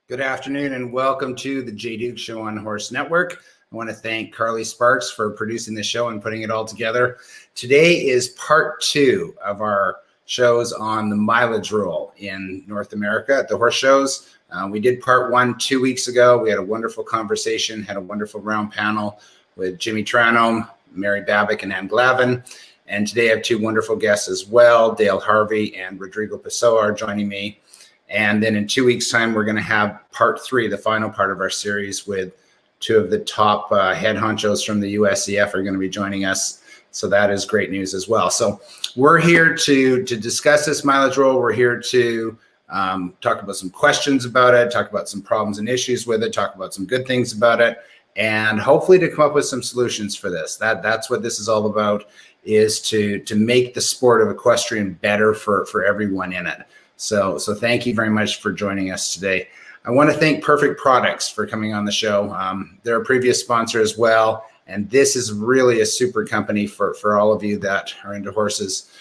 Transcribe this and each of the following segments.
Good afternoon and welcome to the Jay Duke Show on Horse Network. I want to thank Carly Sparks for producing the show and putting it all together. Today is part 2 of our shows on the mileage rule in North America at the horse shows. We did part 1 2 weeks ago. We had a wonderful conversation, had a wonderful round panel with Jimmy Tranome, Mary Babick, and Ann Glavin. And today I have 2 wonderful guests as well. Dale Harvey and Rodrigo Pessoa are joining me. And then in 2 weeks' time, we're going to have part 3, the final part of our series, with 2 of the top head honchos from the USEF are going to be joining us. So that is great news as well. So we're here to discuss this mileage rule. We're here to talk about some questions about it, talk about some problems and issues with it, talk about some good things about it, and hopefully to come up with some solutions for this. That's what this is all about, is to make the sport of equestrian better for everyone in it. So thank you very much for joining us today. I want to thank Perfect Products for coming on the show. They're a previous sponsor as well, and this is really a super company for all of you that are into horses.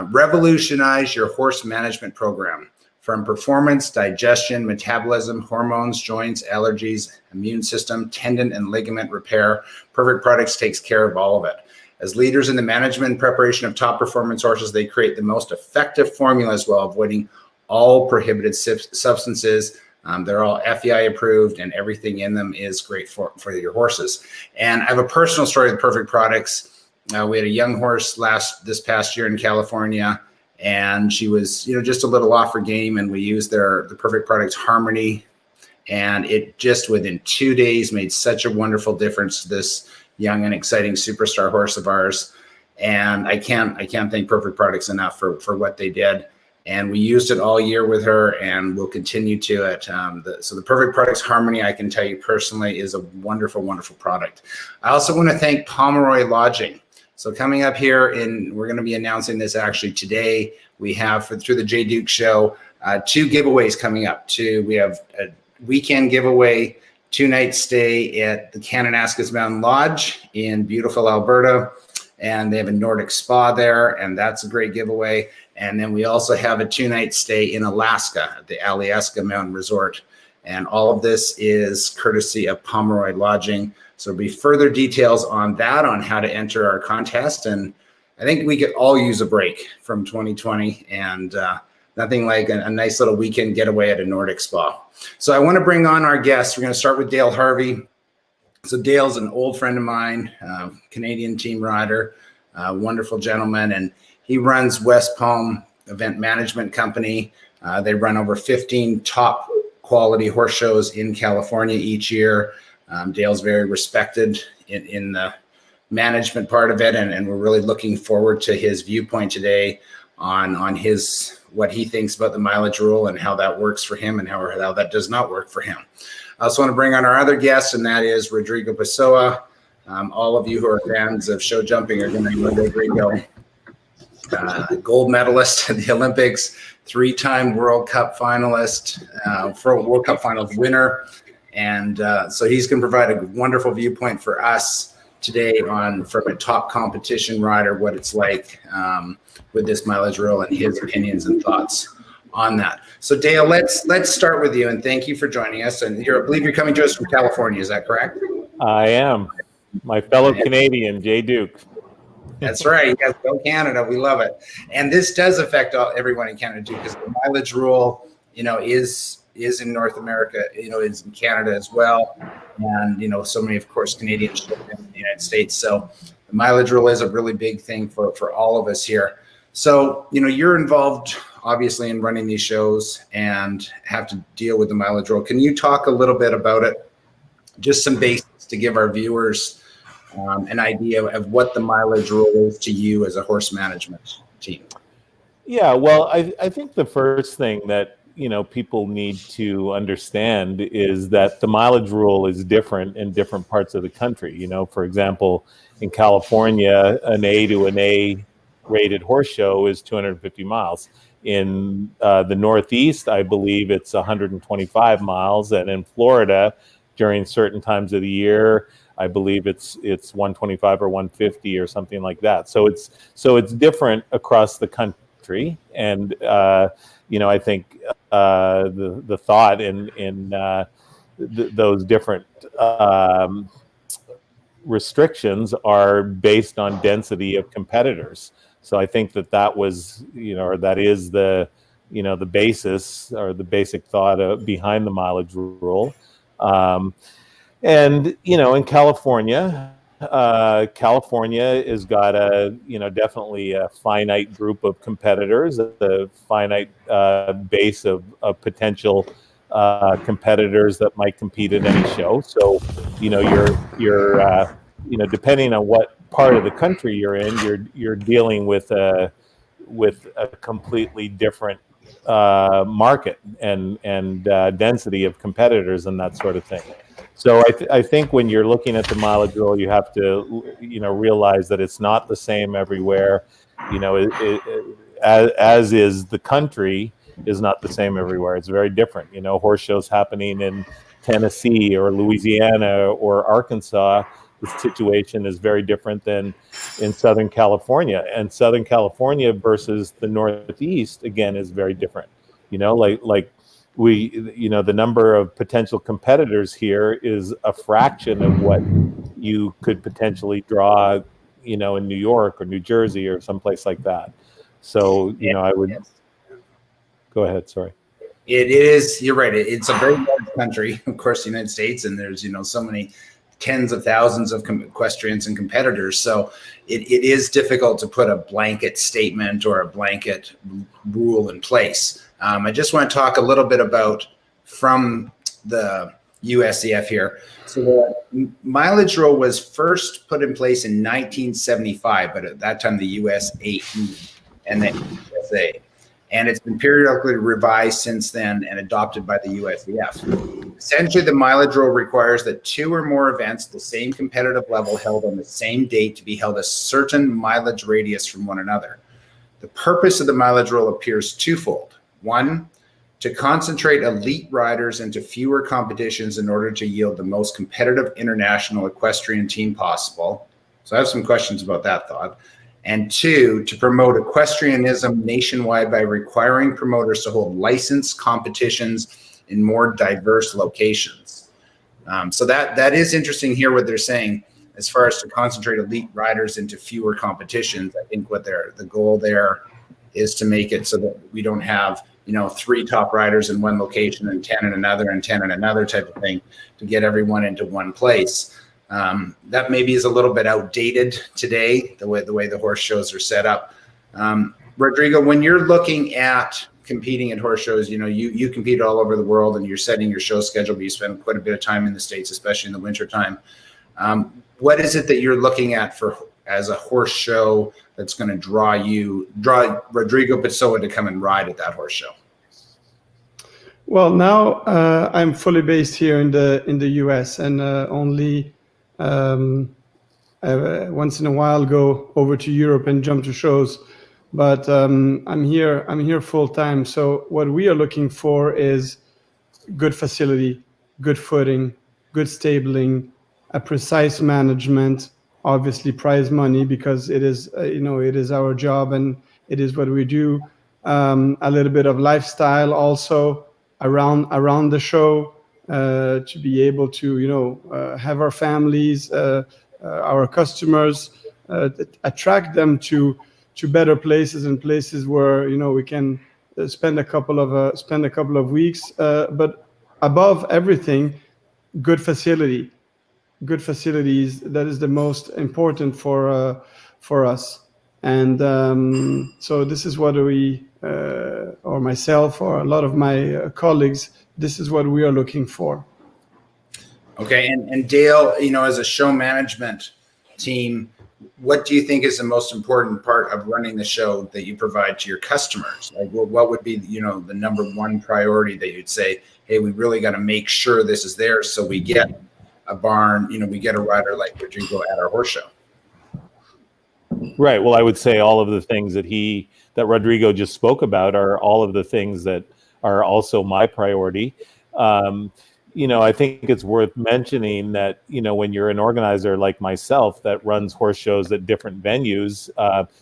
Revolutionize your horse management program, from performance, digestion, metabolism, hormones, joints, allergies, immune system, tendon and ligament repair. Perfect Products takes care of all of it. As leaders in the management and preparation of top performance horses, they create the most effective formulas while avoiding all prohibited substances. They're all FEI approved, and everything in them is great for your horses. And I have a personal story with Perfect Products. We had a young horse this past year in California, and she was just a little off her game, and we used the Perfect Products Harmony, and it just within 2 days made such a wonderful difference to this young and exciting superstar horse of ours. And I can't thank Perfect Products enough for what they did. And we used it all year with her, and we'll continue to it. So the Perfect Products Harmony, I can tell you personally, is a wonderful, wonderful product. I also want to thank Pomeroy Lodging. So coming up here, we're going to be announcing this actually today. We have, through the Jay Duke Show, 2 giveaways coming up. We have a weekend giveaway, 2-night stay at the Kananaskis Mountain Lodge in beautiful Alberta. And they have a Nordic spa there, and that's a great giveaway. And then we also have a 2-night stay in Alaska at the Alyeska Mountain Resort. And all of this is courtesy of Pomeroy Lodging. So there'll be further details on that, on how to enter our contest. And I think we could all use a break from 2020, and nothing like a nice little weekend getaway at a Nordic spa. So I want to bring on our guests. We're going to start with Dale Harvey. So Dale's an old friend of mine, Canadian team rider, wonderful gentleman, and he runs West Palm Event Management Company. They run over 15 top quality horse shows in California each year. Dale's very respected in the management part of it, and we're really looking forward to his viewpoint today on what he thinks about the mileage rule and how that works for him and how that does not work for him. I also want to bring on our other guest, and that is Rodrigo Bissoa. All of you who are fans of show jumping are going to know Rodrigo. Gold medalist at the Olympics, 3-time World Cup finalist, for World Cup finals winner. And so he's going to provide a wonderful viewpoint for us today from a top competition rider, what it's like with this mileage rule and his opinions and thoughts on that. So Dale, let's start with you, and thank you for joining us. And I believe you're coming to us from California, is that correct? I am. My fellow Canadian, Jay Duke. That's right. Yes, go Canada. We love it. And this does affect everyone in Canada too, because the mileage rule, is in North America, is in Canada as well. And, so many, of course, Canadians live in the United States. So the mileage rule is a really big thing for all of us here. So, you're involved obviously in running these shows and have to deal with the mileage rule. Can you talk a little bit about it? Just some basics to give our viewers an idea of what the mileage rule is to you as a horse management team. Yeah, well, I think the first thing that people need to understand is that the mileage rule is different in different parts of the country. For example, in California, an A to an A rated horse show is 250 miles. In the Northeast, I believe it's 125 miles, and in Florida, during certain times of the year, I believe it's 125 or 150 or something like that. So it's different across the country, and I think the thought in those different restrictions are based on density of competitors. So I think that was, or that is the basis or the basic thought behind the mileage rule. And in California, California has got definitely a finite group of competitors, a finite base of potential competitors that might compete at any show. So, you're depending on what part of the country you're in, you're dealing with a completely different market and density of competitors and that sort of thing. So I think when you're looking at the mileage rule, you have to realize that it's not the same everywhere. As is the country is not the same everywhere. It's very different. Horse shows happening in Tennessee or Louisiana or Arkansas, the situation is very different than in Southern California. And Southern California versus the Northeast, again, is very different. Like we, the number of potential competitors here is a fraction of what you could potentially draw, in New York or New Jersey or someplace like that. So, I would go ahead. Sorry. It is. You're right. It's a very large country, of course, the United States, and there's so many tens of thousands of equestrians and competitors. So it is difficult to put a blanket statement or a blanket rule in place. I just want to talk a little bit about from the USEF here. So the mileage rule was first put in place in 1975, but at that time the USAE and then USA. And it's been periodically revised since then and adopted by the USEF. Essentially, the mileage rule requires that 2 or more events, the same competitive level held on the same date, to be held a certain mileage radius from one another. The purpose of the mileage rule appears twofold. 1, to concentrate elite riders into fewer competitions in order to yield the most competitive international equestrian team possible. So I have some questions about that thought. And 2, to promote equestrianism nationwide by requiring promoters to hold licensed competitions in more diverse locations. So that is interesting here, what they're saying as far as to concentrate elite riders into fewer competitions. I think what the goal there is to make it so that we don't have 3 top riders in one location and 10 in another and 10 in another type of thing, to get everyone into one place. That maybe is a little bit outdated today, the way the horse shows are set up. Rodrigo, when you're looking at competing at horse shows, you compete all over the world and you're setting your show schedule, but you spend quite a bit of time in the States, especially in the winter time. What is it that you're looking at as a horse show that's going to draw Rodrigo Bissoa to come and ride at that horse show? Well, now I'm fully based here in the US, and only once in a while go over to Europe and jump to shows. But I'm here full time. So what we are looking for is good facility, good footing, good stabling, a precise management, obviously prize money, because it is it is our job and it is what we do. A little bit of lifestyle also around the show, to be able to have our families, our customers, attract them to better places and places where we can spend a couple of weeks. But above everything, good facilities. That is the most important for us. And so this is what we, or myself, or a lot of my colleagues, this is what we are looking for. Okay, and Dale, as a show management team, what do you think is the most important part of running the show that you provide to your customers? Like, what would be, the number one priority that you'd say, hey, we really got to make sure this is there so we get a barn, we get a rider like Rodrigo at our horse show? Right. Well, I would say all of the things that Rodrigo just spoke about are all of the things that are also my priority. I think it's worth mentioning that, when you're an organizer like myself that runs horse shows at different venues,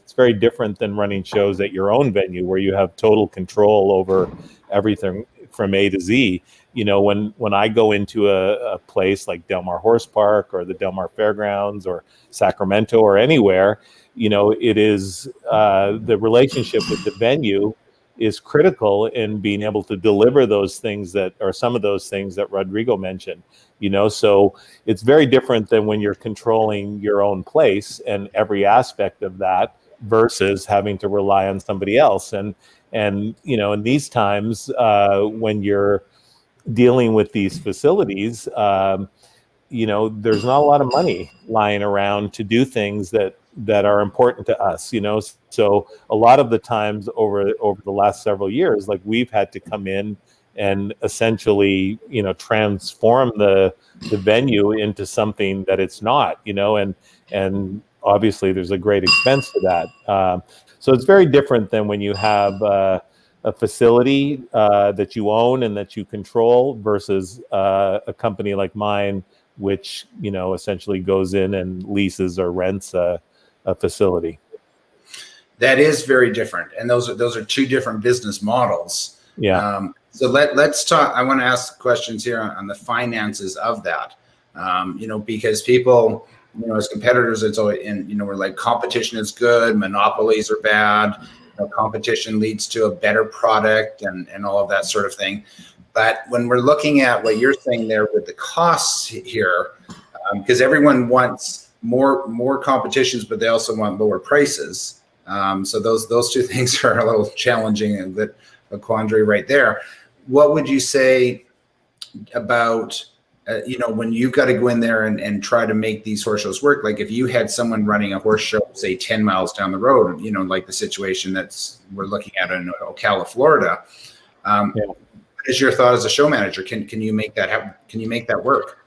it's very different than running shows at your own venue where you have total control over everything from A to Z. When I go into a place like Del Mar Horse Park or the Del Mar Fairgrounds or Sacramento or anywhere, it is the relationship with the venue is critical in being able to deliver those things some of those things that Rodrigo mentioned, so it's very different than when you're controlling your own place and every aspect of that versus having to rely on somebody else. And in these times, when you're dealing with these facilities, there's not a lot of money lying around to do things that are important to us, So a lot of the times over the last several years, like we've had to come in and essentially, transform the venue into something that it's not, and obviously there's a great expense to that. So it's very different than when you have a facility that you own and that you control versus a company like mine, which essentially goes in and leases or rents a facility. That is very different, and those are two different business models. Yeah. So let's talk. I want to ask questions here on the finances of that. Because people, as competitors, it's always, and we're like, competition is good, monopolies are bad. Competition leads to a better product and all of that sort of thing. But when we're looking at what you're saying there with the costs here, because everyone wants more competitions, but they also want lower prices. So those two things are a little challenging and a quandary right there. What would you say about, when you've got to go in there and try to make these horse shows work? Like if you had someone running a horse show, say 10 miles down the road, like the situation we're looking at in Ocala, Florida. What is your thought as a show manager? Can you make that happen? Can you make that work?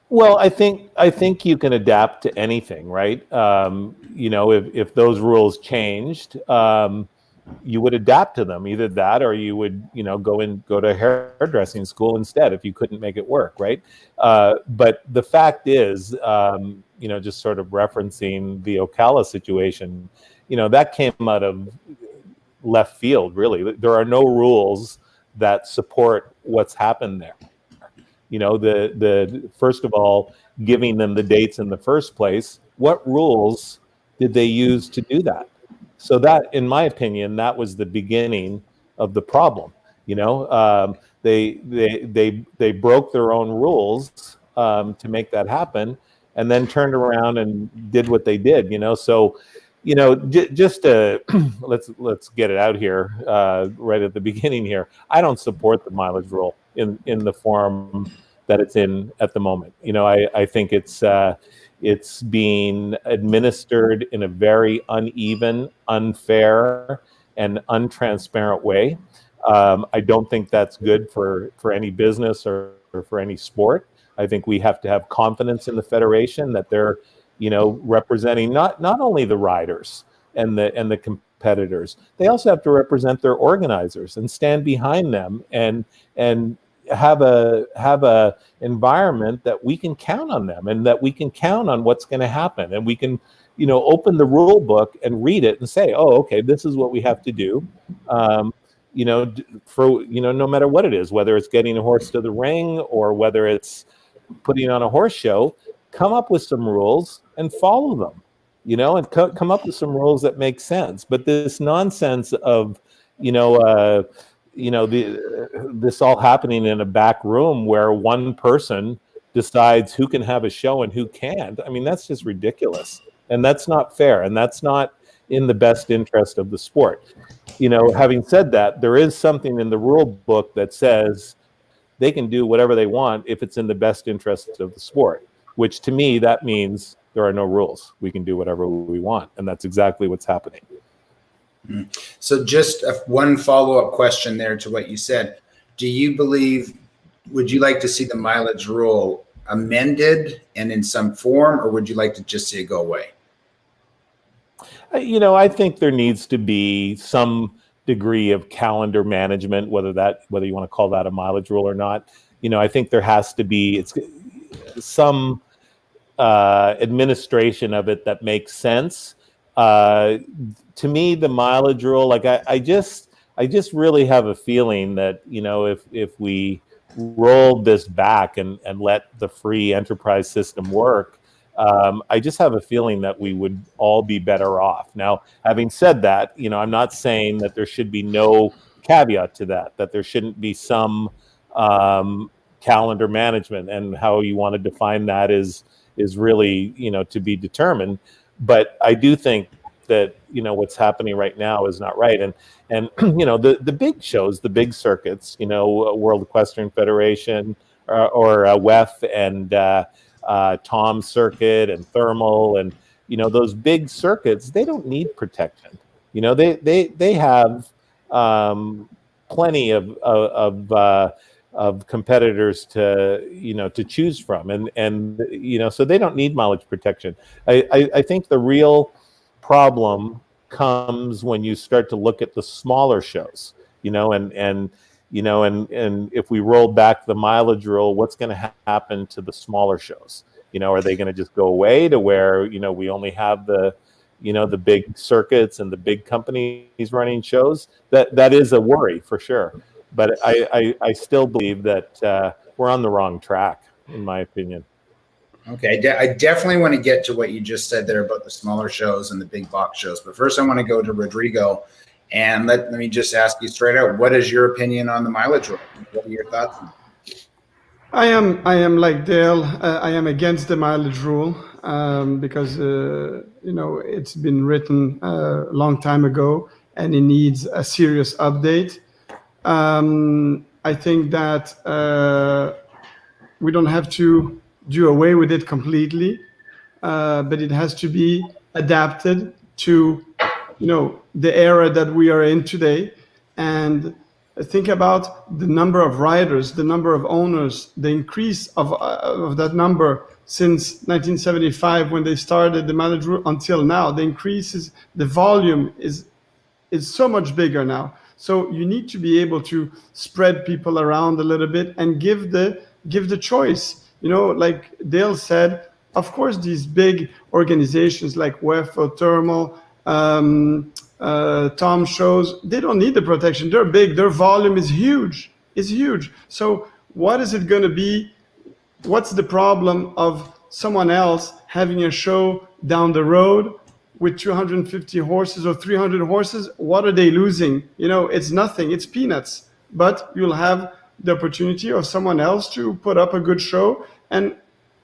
Well, I think you can adapt to anything, right? If those rules changed, you would adapt to them. Either that, or you would, go to hairdressing school instead if you couldn't make it work, right? But the fact is, just sort of referencing the Ocala situation, that came out of left field. Really, there are no rules that support what's happened there. The first of all, giving them the dates in the first place, what rules did they use to do that? So that, in my opinion, that was the beginning of the problem. They broke their own rules to make that happen, and then turned around and did what they did. So just to let's get it out here right at the beginning here. I don't support the mileage rule in the form that it's in at the moment. I think it's being administered in a very uneven, unfair, and untransparent way. I don't think that's good for any business or for any sport. I think we have to have confidence in the federation that they're representing not only the riders and the competitors. They also have to represent their organizers and stand behind them and have a environment that we can count on them and that we can count on what's going to happen, and we can open the rule book and read it and say, oh, okay, this is what we have to do. No matter what it is, whether it's getting a horse to the ring or whether it's putting on a horse show, come up with some rules and follow them, and come up with some rules that make sense. But this nonsense of, this all happening in a back room where one person decides who can have a show and who can't, I mean, that's just ridiculous. And that's not fair. And that's not in the best interest of the sport. Having said that, there is something in the rule book that says they can do whatever they want if it's in the best interest of the sport, which to me, that means there are no rules. We can do whatever we want. And that's exactly what's happening. So just one follow-up question there to what you said. Would you like to see the mileage rule amended and in some form, or would you like to just see it go away? I think there needs to be some degree of calendar management, whether you want to call that a mileage rule or not. I think there has to be some administration of it that makes sense. To me, the mileage rule, like I just really have a feeling that if we rolled this back and let the free enterprise system work, I just have a feeling that we would all be better off. Now, having said that, I'm not saying that there should be no caveat to that there shouldn't be some calendar management, and how you want to define that is really to be determined. But I do think that what's happening right now is not right, and the big shows, the big circuits, World Equestrian Federation or WEF and Tom Circuit and Thermal, and those big circuits, they don't need protection. They have plenty of competitors to choose from, and so they don't need mileage protection. I think the real problem comes when you start to look at the smaller shows, and if we roll back the mileage rule, what's going to happen to the smaller shows? Are they going to just go away to where we only have the big circuits and the big companies running shows? That is a worry for sure. But I still believe that we're on the wrong track, in my opinion. Okay, I definitely want to get to what you just said there about the smaller shows and the big box shows. But first, I want to go to Rodrigo, and let me just ask you straight out: what is your opinion on the mileage rule? What are your thoughts? I am like Dale. I am against the mileage rule because it's been written a long time ago, and it needs a serious update. I think that we don't have to do away with it completely, but it has to be adapted to, the era that we are in today. And think about the number of riders, the number of owners, the increase of that number since 1975 when they started the mileage rule until now. The volume is so much bigger now. So you need to be able to spread people around a little bit and give the choice. Like Dale said, of course, these big organizations like WEF or Thermal, Tom shows, they don't need the protection. They're big. Their volume is huge. So what is it going to be? What's the problem of someone else having a show down the road with 250 horses or 300 horses? What are they losing? It's nothing. It's peanuts. But you'll have the opportunity of someone else to put up a good show. And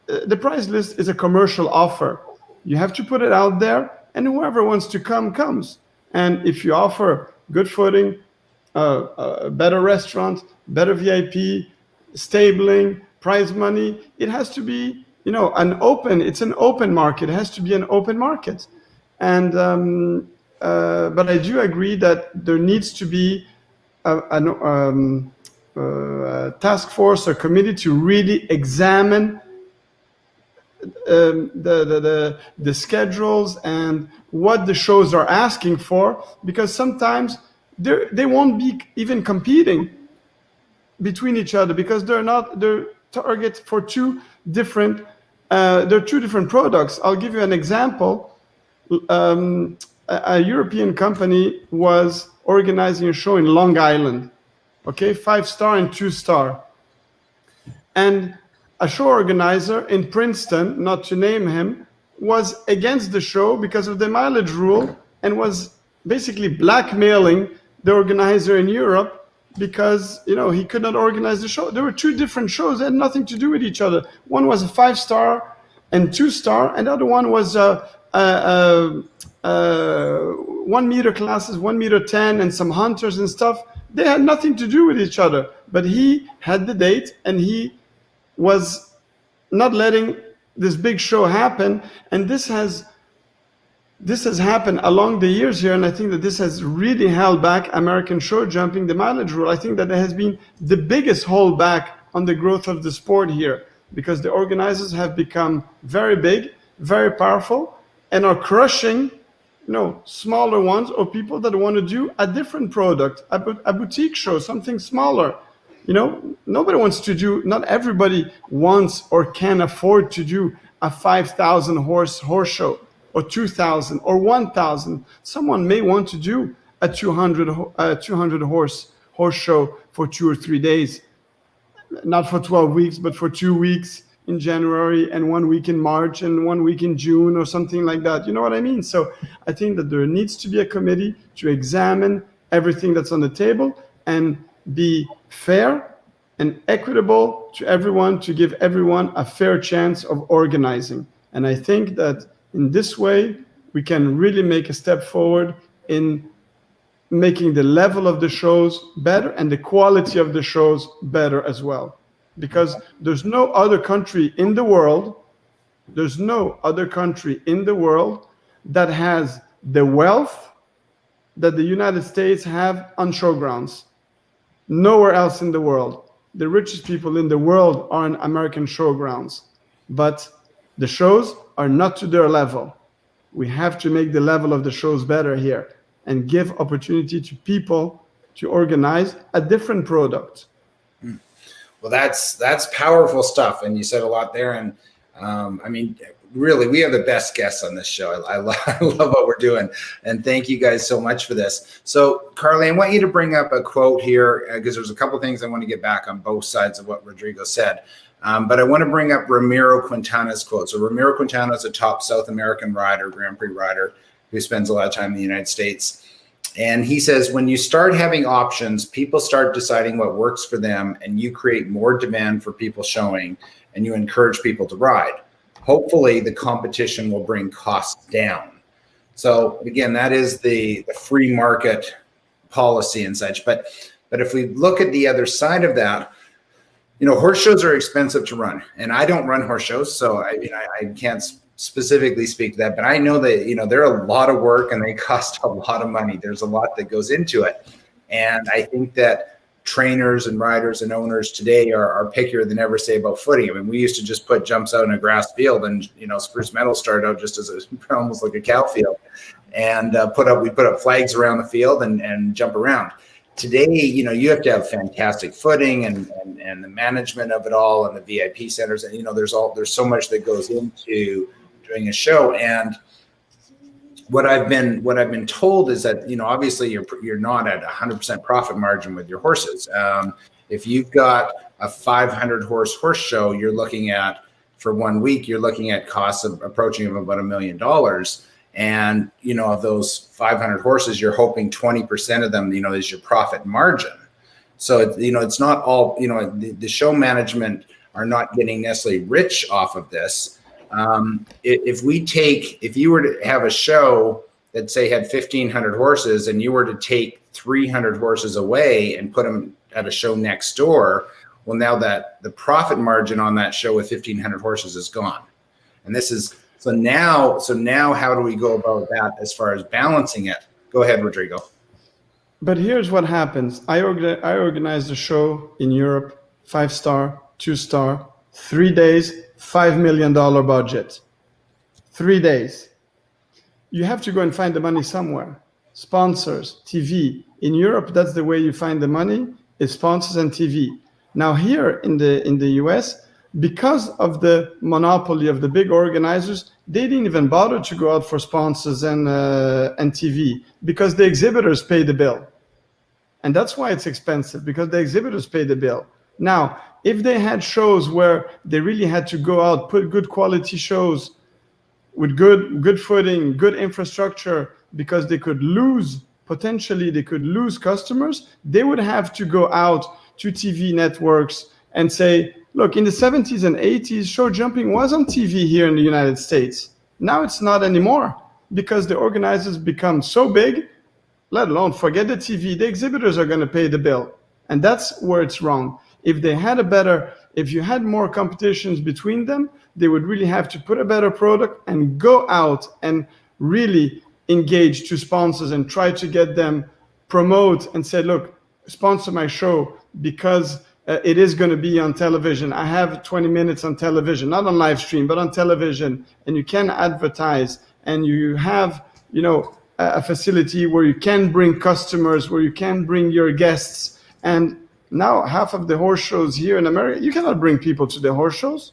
the prize list is a commercial offer. You have to put it out there, and whoever wants to come, comes. And if you offer good footing, a better restaurant, better VIP, stabling, prize money, it has to be, it's an open market. It has to be an open market. And but I do agree that there needs to be a task force or committee to really examine the schedules and what the shows are asking for, because sometimes they won't be even competing between each other because they're target for two different products. I'll give you an example. A European company was organizing a show in Long Island, 5-star and 2-star. And a show organizer in Princeton, not to name him, was against the show because of the mileage rule and was basically blackmailing the organizer in Europe because, he could not organize the show. There were two different shows that had nothing to do with each other. One was a 5-star and 2-star, and the other one was 1 meter classes, 1 meter 10, and some hunters and stuff. They had nothing to do with each other, but he had the date and he was not letting this big show happen. And this has happened along the years here, and I think that this has really held back American show jumping, the mileage rule. I think that it has been the biggest holdback on the growth of the sport here, because the organizers have become very big, very powerful, and are crushing, smaller ones or people that want to do a different product, a boutique show, something smaller. Nobody wants to do, not everybody wants or can afford to do a 5,000 horse show, or 2,000 or 1,000. Someone may want to do a 200 horse show for 2 or 3 days, not for 12 weeks, but for 2 weeks in January and 1 week in March and 1 week in June or something like that. You know what I mean? So I think that there needs to be a committee to examine everything that's on the table and be fair and equitable to everyone, to give everyone a fair chance of organizing. And I think that in this way, we can really make a step forward in making the level of the shows better and the quality of the shows better as well. Because there's no other country in the world, that has the wealth that the United States have on showgrounds. Nowhere else in the world. The richest people in the world are on American showgrounds, but the shows are not to their level. We have to make the level of the shows better here and give opportunity to people to organize a different product. Well, that's powerful stuff, and you said a lot there. And I mean, really, we have the best guests on this show. I love what we're doing, and thank you guys so much for this. So, Carly, I want you to bring up a quote here because there's a couple of things I want to get back on both sides of what Rodrigo said. But I want to bring up Ramiro Quintana's quote. So Ramiro Quintana is a top South American rider, Grand Prix rider, who spends a lot of time in the United States. And he says, when you start having options, people start deciding what works for them, and you create more demand for people showing, and you encourage people to ride. Hopefully, the competition will bring costs down. So again, that is the free market policy and such. But if we look at the other side of that, horse shows are expensive to run, and I don't run horse shows, so I can't specifically speak to that, but I know that, they're a lot of work and they cost a lot of money. There's a lot that goes into it. And I think that trainers and riders and owners today are pickier than ever, say, about footing. I mean, we used to just put jumps out in a grass field, and, Spruce Meadows started out just as almost like a cow field, and we put up flags around the field and jump around. Today, you have to have fantastic footing and the management of it all, and the VIP centers, and there's so much that goes into doing a show. And what I've been told is that obviously you're not at 100% profit margin with your horses. If you've got a 500 horse show, you're looking at, for 1 week, you're looking at costs of approaching about $1 million. And of those 500 horses, you're hoping 20% of them is your profit margin. So it's not all, the show management are not getting necessarily rich off of this. If you were to have a show that, say, had 1,500 horses, and you were to take 300 horses away and put them at a show next door, well, now that the profit margin on that show with 1,500 horses is gone. And this is, so now how do we go about that as far as balancing it? Go ahead, Rodrigo. But here's what happens. I organized a show in Europe, 5-star, 2-star, 3 days, $5 million budget. 3 days. You have to go and find the money somewhere. Sponsors, TV. In Europe, that's the way you find the money, is sponsors and TV. Now here in the US, because of the monopoly of the big organizers, they didn't even bother to go out for sponsors and TV, because the exhibitors pay the bill. And that's why it's expensive, because the exhibitors pay the bill. Now, if they had shows where they really had to go out, put good quality shows with good footing, good infrastructure, because potentially they could lose customers, they would have to go out to TV networks and say, look, in the 70s and 80s, show jumping was on TV here in the United States. Now it's not anymore, because the organizers become so big, let alone forget the TV, the exhibitors are going to pay the bill. And that's where it's wrong. If you had more competitions between them, they would really have to put a better product and go out and really engage to sponsors and try to get them promote and say, look, sponsor my show, because it is going to be on television. I have 20 minutes on television, not on live stream, but on television, and you can advertise, and you have, a facility where you can bring customers, where you can bring your guests, and Now half of the horse shows here in America, you cannot bring people to the horse shows.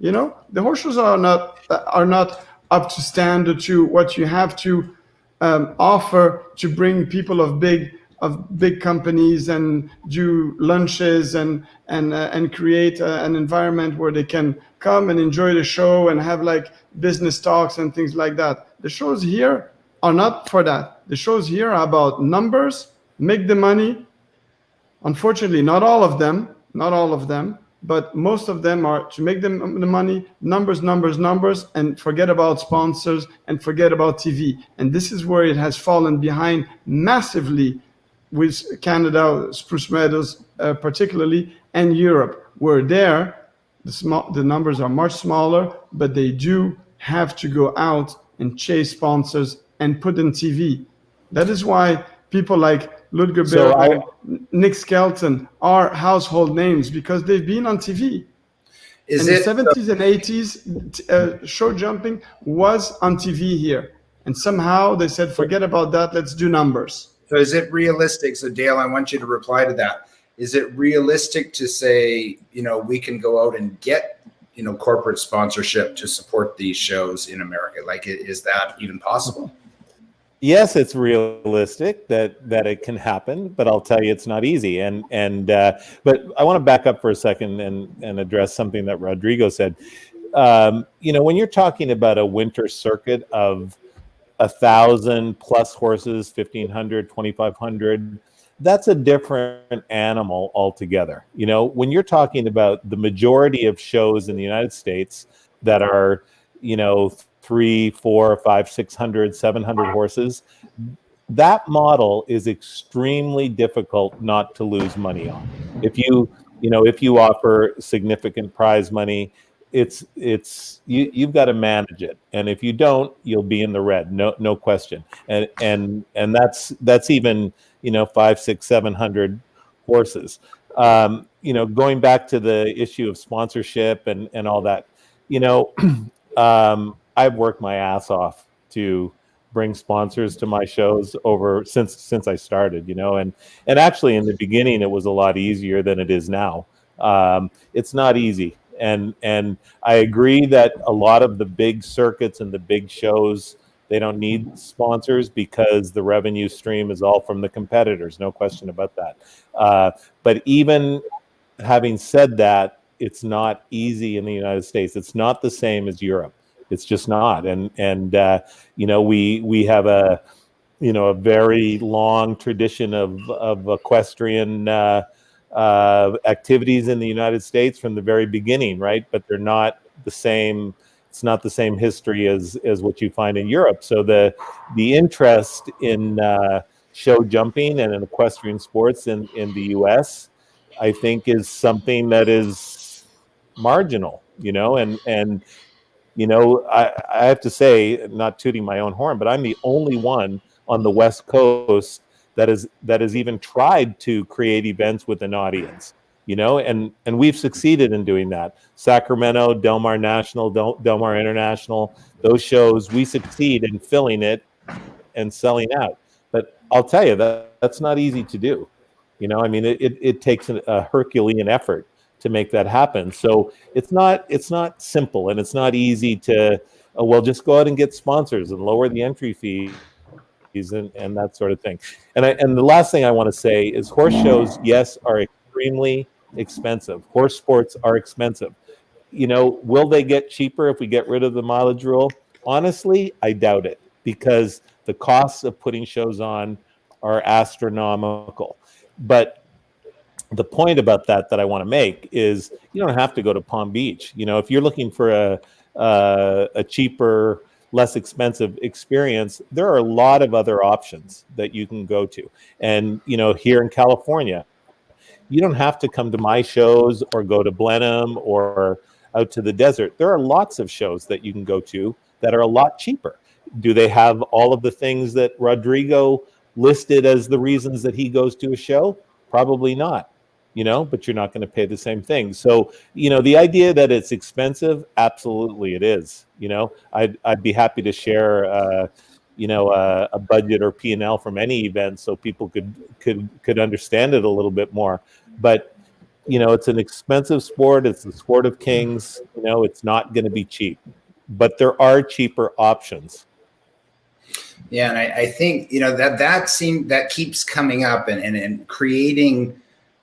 You know, the horse shows are not up to standard to what you have to offer to bring people of big companies and do lunches and create an environment where they can come and enjoy the show and have like business talks and things like that. The shows here are not for that. The shows here are about numbers, make the money. Unfortunately, not all of them, but most of them are to make them the money, numbers, and forget about sponsors and forget about TV. And this is where it has fallen behind massively with Canada, Spruce Meadows particularly, and Europe, where the numbers are much smaller, but they do have to go out and chase sponsors and put in TV. That is why people like Ludger Beer, Nick Skelton are household names because they've been on TV. In the 70s and 80s, show jumping was on TV here. And somehow they said, forget about that, let's do numbers. So is it realistic? So Dale, I want you to reply to that. Is it realistic to say, we can go out and get, corporate sponsorship to support these shows in America? Like, is that even possible? Yes, it's realistic that it can happen, but I'll tell you it's not easy. But I want to back up for a second and address something that Rodrigo said. When you're talking about a winter circuit of 1,000 plus horses, 1,500, 2,500, that's a different animal altogether. When you're talking about the majority of shows in the United States that are, 300, 400, 500, 600, 700 horses, that model is extremely difficult not to lose money on. If you offer significant prize money, you've got to manage it, and if you don't, you'll be in the red, no question. And that's even 500, 600, 700 horses. Going back to the issue of sponsorship and all that, I've worked my ass off to bring sponsors to my shows since I started, and actually in the beginning it was a lot easier than it is now. It's not easy. And I agree that a lot of the big circuits and the big shows, they don't need sponsors because the revenue stream is all from the competitors. No question about that. But even having said that, it's not easy in the United States. It's not the same as Europe. It's just not. And we have a very long tradition of equestrian activities in the United States from the very beginning, right? But they're not the same. It's not the same history as what you find in Europe. So the interest in show jumping and in equestrian sports in the U.S., I think, is something that is marginal, and I have to say, not tooting my own horn, but I'm the only one on the West Coast that has even tried to create events with an audience, and we've succeeded in doing that. Sacramento, Del Mar National, Del Mar International, those shows, we succeed in filling it and selling out. But I'll tell you, that's not easy to do. It takes a Herculean effort to make that happen. So it's not simple, and it's not easy to, just go out and get sponsors and lower the entry fees and that sort of thing. And the last thing I want to say is horse shows, yes, are extremely expensive. Horse sports are expensive. Will they get cheaper if we get rid of the mileage rule? Honestly, I doubt it, because the costs of putting shows on are astronomical. But the point about that I want to make is you don't have to go to Palm Beach. If you're looking for a cheaper, less expensive experience, there are a lot of other options that you can go to. And, here in California, you don't have to come to my shows or go to Blenheim or out to the desert. There are lots of shows that you can go to that are a lot cheaper. Do they have all of the things that Rodrigo listed as the reasons that he goes to a show? Probably not. But you're not going to pay the same thing. So, the idea that it's expensive, absolutely it is. I'd be happy to share, a budget or P&L from any event so people could understand it a little bit more. But it's an expensive sport. It's the sport of kings. It's not going to be cheap, but there are cheaper options. Yeah, and I think that keeps coming up and creating.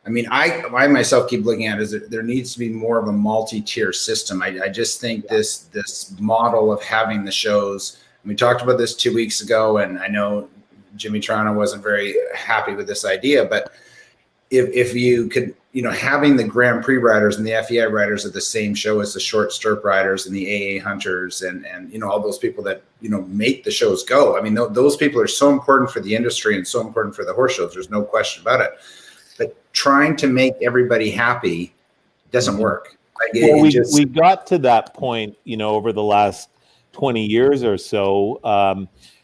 I mean, I myself keep looking at it as there needs to be more of a multi-tier system. I just think this model of having the shows. We talked about this 2 weeks ago, and I know Jimmy Toronto wasn't very happy with this idea, but if you could, having the Grand Prix riders and the FEI riders at the same show as the short stirrup riders and the AA hunters and all those people that, make the shows go. I mean, those people are so important for the industry and so important for the horse shows. There's no question about it. But trying to make everybody happy doesn't work. We got to that point, over the last 20 years or so.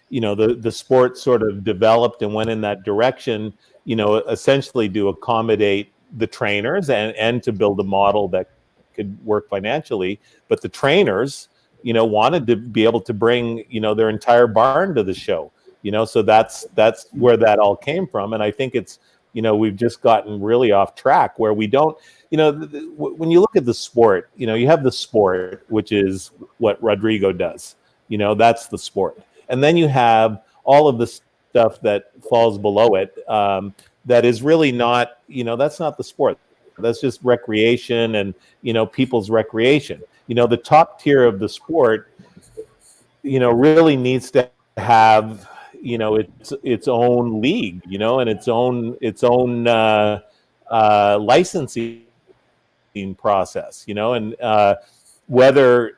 The sport sort of developed and went in that direction, essentially to accommodate the trainers and to build a model that could work financially. But the trainers, wanted to be able to bring, their entire barn to the show, so that's where that all came from. And I think it's, we've just gotten really off track where we don't, when you look at the sport, you have the sport, which is what Rodrigo does, that's the sport. And then you have all of the stuff that falls below it, that is really not, that's not the sport. That's just recreation and, people's recreation. The top tier of the sport, really needs to have, its own league, and its own licensing process, and whether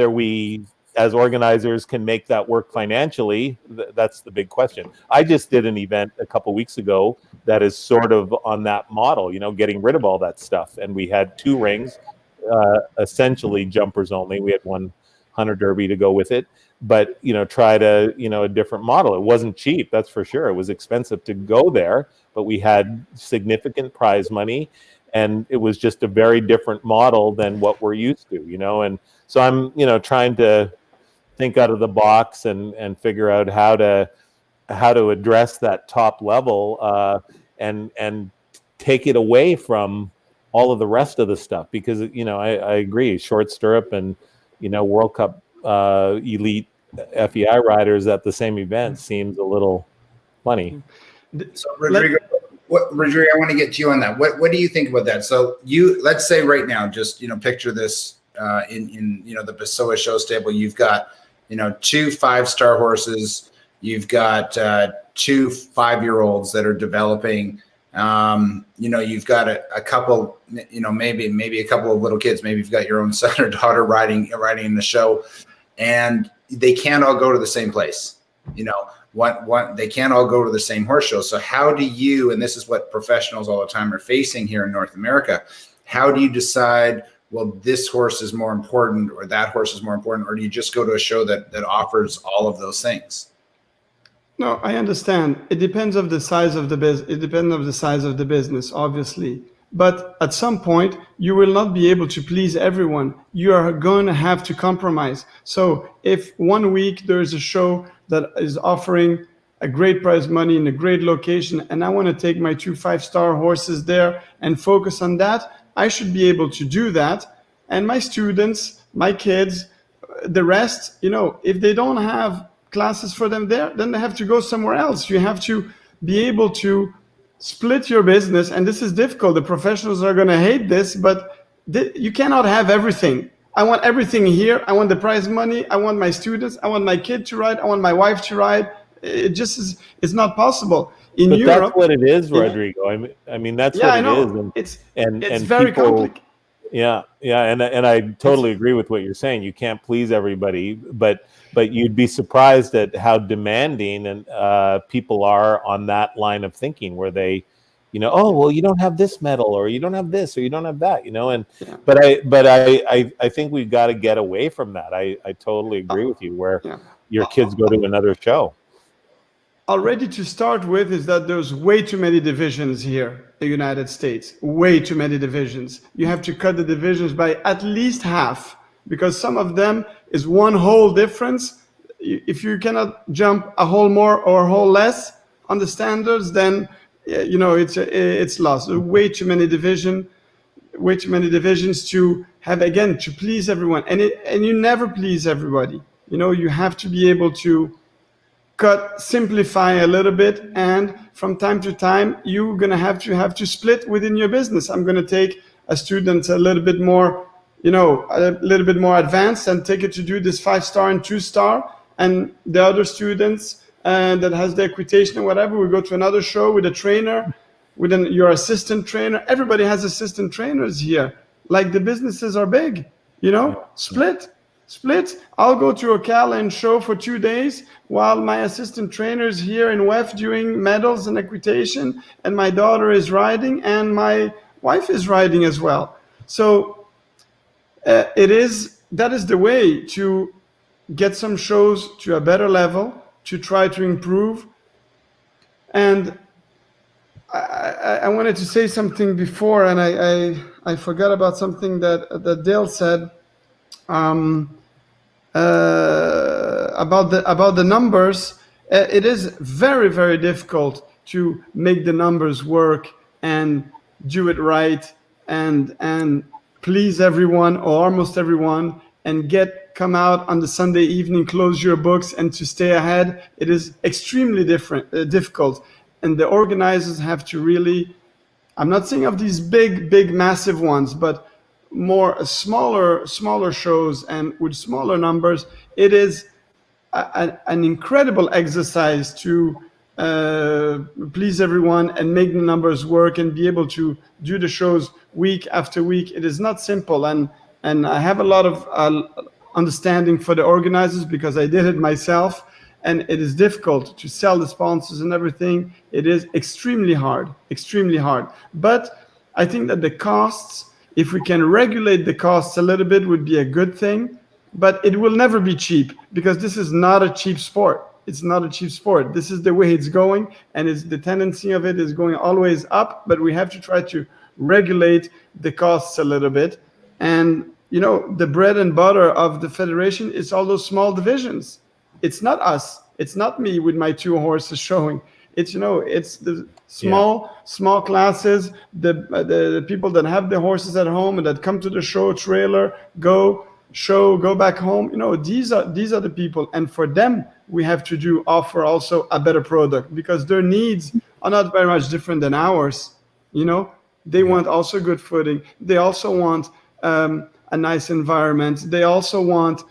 we as organizers can make that work financially, that's the big question. I just did an event a couple weeks ago that is sort of on that model, getting rid of all that stuff. And we had 2 rings, essentially jumpers only. We had 1 hunter derby to go with it, but, tried a different model. It wasn't cheap, that's for sure. It was expensive to go there, but we had significant prize money. And it was just a very different model than what we're used to, And so I'm, trying to think out of the box and figure out how to address that top level and take it away from all of the rest of the stuff. Because, I agree, short stirrup and, World Cup elite FEI riders at the same event seems a little funny. So Rodrigo, I want to get to you on that. What do you think about that? So let's say right now, just, picture this in the Pessoa show stable. You've got, 2 5-star horses. You've got 2 5-year-olds that are developing. You've got a couple, maybe a couple of little kids. Maybe you've got your own son or daughter riding in the show, and they can't all go to the same place. They can't all go to the same horse show. So how do you, and this is what professionals all the time are facing here in North America, how do you decide, well, this horse is more important or that horse is more important, or do you just go to a show that offers all of those things? No, I understand. It depends of the size of the business. It depends of the size of the business, obviously. But at some point, you will not be able to please everyone. You are going to have to compromise. So if 1 week there's a show that is offering a great prize money in a great location, and I want to take my 2 5-star horses there and focus on that, I should be able to do that. And my students, my kids, the rest, if they don't have classes for them there, then they have to go somewhere else. You have to be able to split your business, and this is difficult. The professionals are going to hate this, but you cannot have everything. I want everything here. I want the prize money. I want my students. I want my kid to ride. I want my wife to ride. It just is. It's not possible in but Europe. That's what it is, Rodrigo. I mean, that's what it is. It's very complicated. Yeah, and I totally agree with what you're saying. You can't please everybody, but you'd be surprised at how demanding and people are on that line of thinking, where they, oh well, you don't have this medal, or you don't have this, or you don't have that, And but I think we've got to get away from that. I totally agree with you. Where your kids go to another show. Already to start with is that there's way too many divisions here in the United States, way too many divisions. You have to cut the divisions by at least half, because some of them is one whole difference. if you cannot jump a hole more or a hole less on the standards, then it's lost. Way too many divisions to have, again, to please everyone, and you never please everybody. You have to be able to simplify a little bit, and from time to time you're going to have to split within your business. I'm going to take a student a little bit more advanced and take it to do this 5-star and 2-star, and the other students that has the equitation or whatever, we go to another show with a trainer, with your assistant trainer. Everybody has assistant trainers here, like the businesses are big. Split. I'll go to Ocala and show for 2 days while my assistant trainer is here in WEF doing medals and equitation, and my daughter is riding and my wife is riding as well. So that is the way to get some shows to a better level, to try to improve. And I wanted to say something before, and I forgot about something that Dale said. About the numbers. It is very, very difficult to make the numbers work and do it right and please everyone or almost everyone, and come out on the Sunday evening, close your books, and to stay ahead. It is extremely difficult, and the organizers have to really, I'm not saying of these big massive ones, but more smaller shows and with smaller numbers, it is an incredible exercise to please everyone and make the numbers work and be able to do the shows week after week. It is not simple, and I have a lot of understanding for the organizers, because I did it myself, and it is difficult to sell the sponsors and everything. It is extremely hard. But I think that the costs, if we can regulate the costs a little bit, would be a good thing. But it will never be cheap, because this is not a cheap sport. It's not a cheap sport. This is the way it's going, and the tendency of it is going always up. But we have to try to regulate the costs a little bit. And the bread and butter of the federation is all those small divisions. It's not us. It's not me with my 2 horses showing. It's it's the small classes, the people that have the horses at home and that come to the show trailer, go back home. These are the people, and for them we have to offer also a better product, because their needs are not very much different than ours. They want also good footing. They also want a nice environment. They also want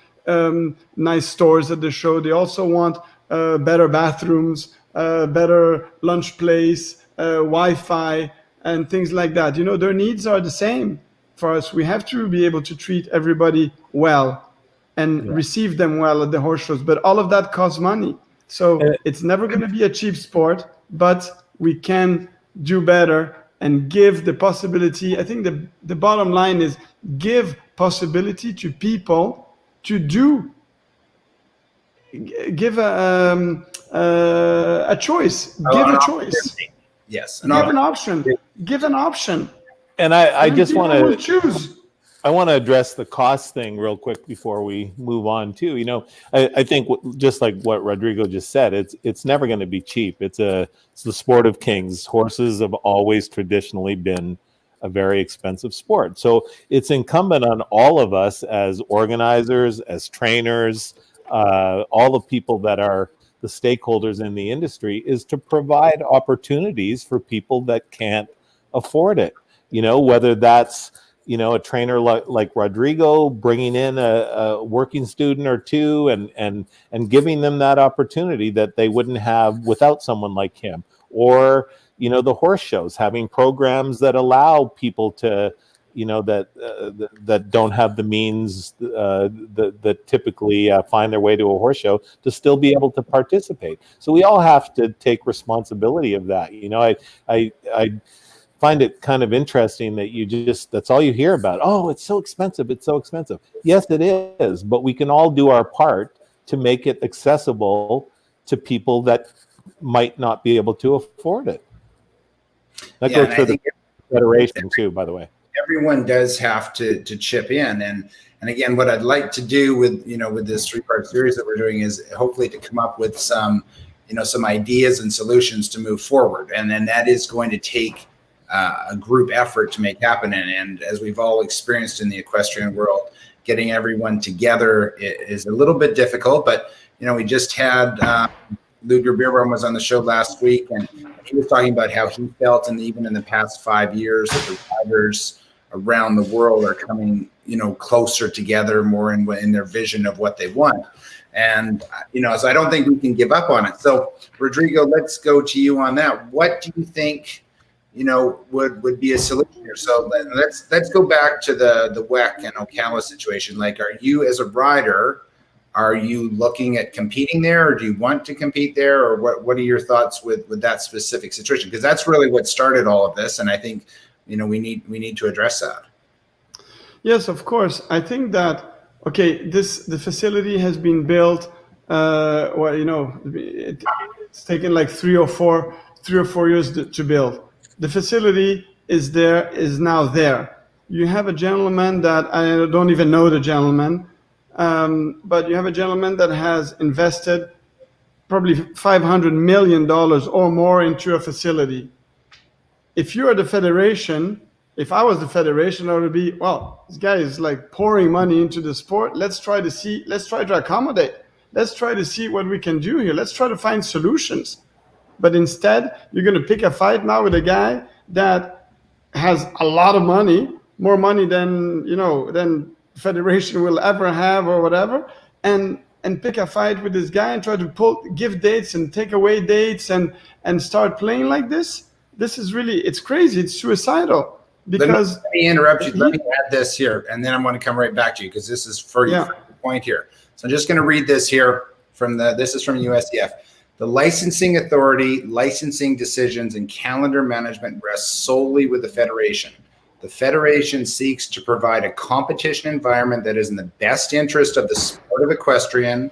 nice stores at the show. They also want better bathrooms, better lunch place, Wi-Fi, and things like that. Their needs are the same for us. We have to be able to treat everybody well and receive them well at the horse shows. But all of that costs money. So it's never going to be a cheap sport, but we can do better and give the possibility. I think the bottom line is give possibility to people to do. Give a choice. Give a choice. Yes. Give an option. Give an option. And I just want to choose. I want to address the cost thing real quick before we move on too. I think just like what Rodrigo just said, it's never going to be cheap. It's the sport of kings. Horses have always traditionally been a very expensive sport. So it's incumbent on all of us as organizers, as trainers, all the people that are the stakeholders in the industry, is to provide opportunities for people that can't afford it. Whether that's a trainer like Rodrigo bringing in a working student or two and giving them that opportunity that they wouldn't have without someone like him, or the horse shows having programs that allow people to that don't have the means that typically find their way to a horse show to still be able to participate. So we all have to take responsibility of that. I find it kind of interesting that that's all you hear about. Oh, it's so expensive. It's so expensive. Yes, it is. But we can all do our part to make it accessible to people that might not be able to afford it. That goes for the federation too, by the way. everyone does have to chip in. And again, what I'd like to do with this 3-part series that we're doing is hopefully to come up with some ideas and solutions to move forward. And then that is going to take a group effort to make happen. And as we've all experienced in the equestrian world, getting everyone together is a little bit difficult. But we just had Ludger Beerbaum was on the show last week, and he was talking about how he felt, and even in the past 5 years, that the riders around the world are coming closer together, more in their vision of what they want. And so I don't think we can give up on it. So Rodrigo, let's go to you on that. What do you think would be a solution here? So let's go back to the WEC and Ocala situation. Like, are you as a rider, are you looking at competing there, or do you want to compete there, or what are your thoughts with that specific situation? Because that's really what started all of this, and I think we need to address that. Yes, of course. I think that the facility has been built. It's taken like 3 or 4 years to build. The facility is now there. You have a gentleman that I don't even know the gentleman. But you have a gentleman that has invested probably $500 million or more into a facility. If you are the federation, if I was the federation, I would be, well, this guy is like pouring money into the sport. Let's try to accommodate. Let's try to see what we can do here. Let's try to find solutions. But instead, you're going to pick a fight now with a guy that has a lot of money, more money than federation will ever have or whatever, and pick a fight with this guy and try to give dates and take away dates and start playing like this. This is really, it's crazy. It's suicidal. Because let me interrupt you. Let me add this here, and then I'm going to come right back to you, because this is for you, for the point here. So I'm just going to read this here this is from USEF. The licensing authority, licensing decisions, and calendar management rest solely with the federation. The federation seeks to provide a competition environment that is in the best interest of the sport of equestrian,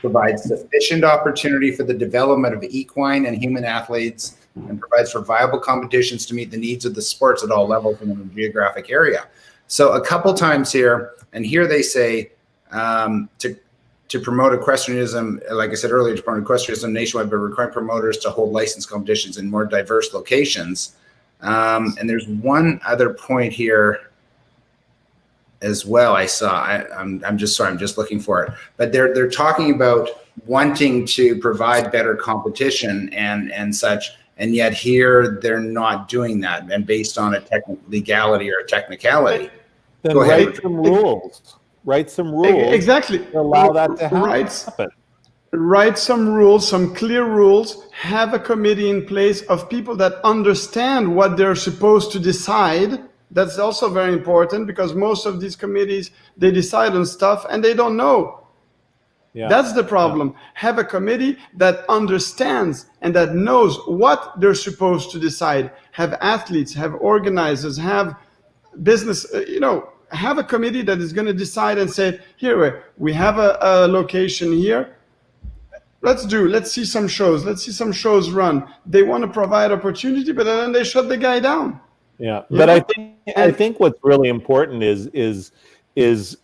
provides sufficient opportunity for the development of equine and human athletes, and provides for viable competitions to meet the needs of the sports at all levels in the geographic area. So a couple times here, and here they say to promote equestrianism, like I said earlier, to promote equestrianism nationwide by requiring promoters to hold licensed competitions in more diverse locations. And there's one other point here as well. I saw. I'm just sorry. I'm just looking for it. But they're talking about wanting to provide better competition and such, and yet here they're not doing that, and based on a legality or a technicality. Then write some rules. Write some rules. Exactly. To allow that to happen. Write some rules, some clear rules, have a committee in place of people that understand what they're supposed to decide. That's also very important, because most of these committees, they decide on stuff and they don't know. Yeah. That's the problem. Yeah. Have a committee that understands and that knows what they're supposed to decide. Have athletes, have organizers, have business, have a committee that is going to decide and say, here, we have a location here. Let's see some shows. Let's see some shows run. They want to provide opportunity, but then they shut the guy down. Yeah, but I think what's really important is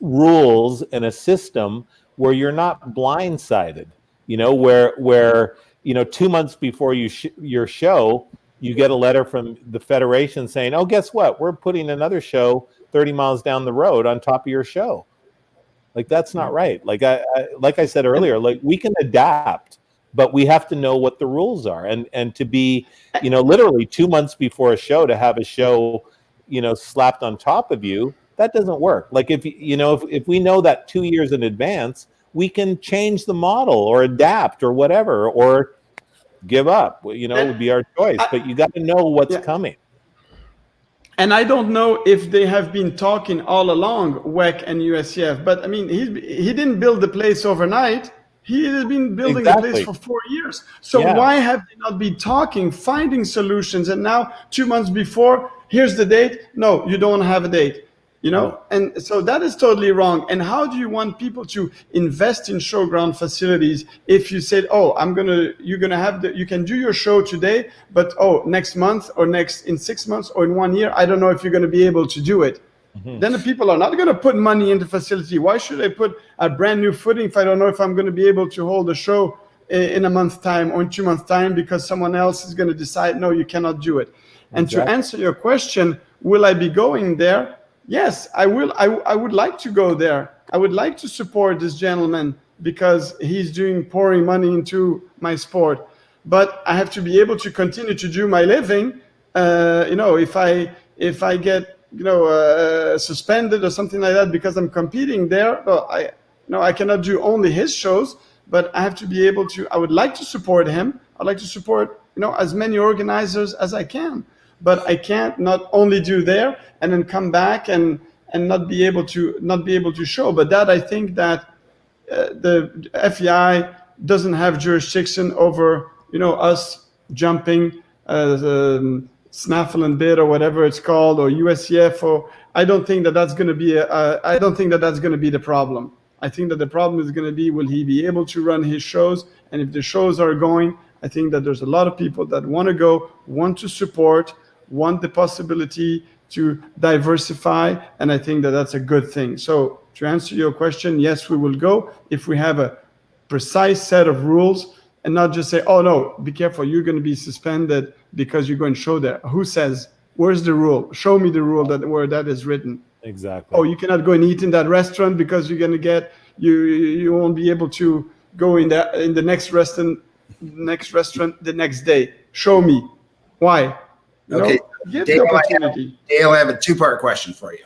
rules and a system where you're not blindsided. Where 2 months before your show, you get a letter from the federation saying, "Oh, guess what? We're putting another show 30 miles down the road on top of your show." Like, that's not right. Like I said earlier, like, we can adapt, but we have to know what the rules are. And to be, literally 2 months before a show, to have a show, slapped on top of you, that doesn't work. Like, if we know that 2 years in advance, we can change the model or adapt or whatever, or give up, would be our choice. But you got to know what's coming. And I don't know if they have been talking all along, WEC and USEF, but I mean, he didn't build the place overnight. He has been building the place for 4 years. So why have they not been talking, finding solutions? And now 2 months before, here's the date. No, you don't have a date. you know, and so that is totally wrong. And how do you want people to invest in showground facilities if you said, oh, you can do your show today, but next month or in 6 months or in 1 year, I don't know if you're going to be able to do it. Then the people are not going to put money into facility. Why should I put a brand new footing if I don't know if I'm going to be able to hold a show in a month's time or in 2 months' time because someone else is going to decide, no, you cannot do it. And to answer your question, will I be going there? Yes, I will. I would like to go there. I would like to support this gentleman because he's pouring money into my sport. But I have to be able to continue to do my living. If I get suspended or something like that because I'm competing there, well, I cannot do only his shows. But I have to be able to. I would like to support him. I'd like to support as many organizers as I can. But I can't not only do there and then come back and not be able to show. But that I think that the FEI doesn't have jurisdiction over us jumping, snaffle and bid or whatever it's called, or USEF. Or I don't think that that's going to be I don't think that that's going to be the problem. I think that the problem is going to be, will he be able to run his shows? And if the shows are going, I think that there's a lot of people that want to go, want to support, want the possibility to diversify, and I think that that's a good thing. So to answer your question, yes, we will go if we have a precise set of rules and not just say, oh no, be careful, you're going to be suspended because you're going to show there. Who says? Where's the rule? Show me the rule where that is written. Exactly. Oh, you cannot go and eat in that restaurant because you're going to get you won't be able to go in the next restaurant the next day. Show me why. Okay, give the opportunity. Dale, I have a two-part question for you.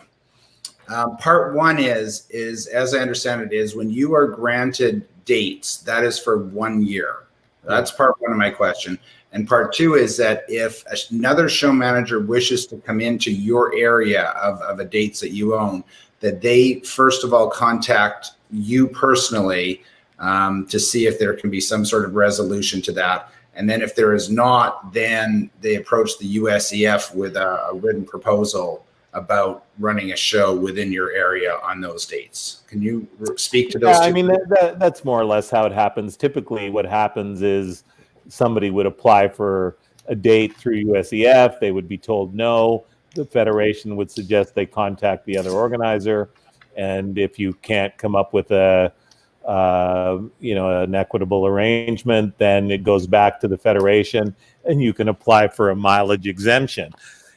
Part one is as I understand it, is when you are granted dates, that is for 1 year. That's part one of my question. And part two is that if another show manager wishes to come into your area of a dates that you own, that they first of all contact you personally to see if there can be some sort of resolution to that. And then if there is not, then they approach the USEF with a written proposal about running a show within your area on those dates. Can you speak to those two? I mean, that's more or less how it happens. Typically what happens is somebody would apply for a date through USEF. They would be told no. The federation would suggest they contact the other organizer. And if you can't come up with an equitable arrangement, then it goes back to the federation and you can apply for a mileage exemption.